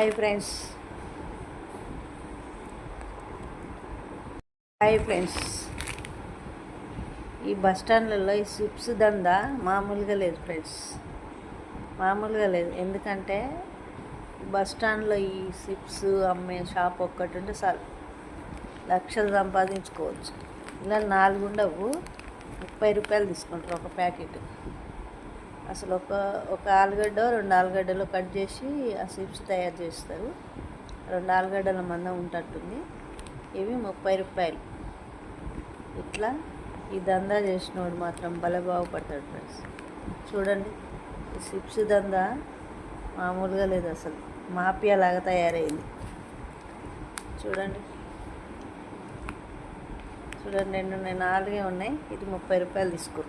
Hi friends hi friends ఈ bus స్టాండ్లలో ఈ SIPs దందా మామూలుగా లేదు ఫ్రెండ్స్, మామూలుగా లేదు. ఎందుకంటే బస్ స్టాండ్లో ఈ సిప్స్ అమ్మే షాప్ ఒక్కటి ఉంటే చాలు, లక్షలు సంపాదించుకోవచ్చు. ఇలా 4 ఉండవు, 30 రూపాయలు తీసుకుంటారు ఒక ప్యాకెట్. అసలు ఒక ఆలుగడ్డ 2 ఆలుగడ్డలు కట్ చేసి ఆ సిప్స్ తయారు చేస్తారు. 2 ఆలుగడ్డల మందం ఉంటట్టుంది. ఇవి 30 రూపాయలు. ఇట్లా ఈ దందా చేసినోడు మాత్రం భలే బాగుపడతాడు ఫ్రెండ్స్. చూడండి, ఈ సిప్స్ దందా మామూలుగా లేదు, అసలు మాఫియా లాగా తయారైంది. చూడండి చూడండి, 2 4 ఉన్నాయి. ఇది 30 రూపాయలు తీసుకో.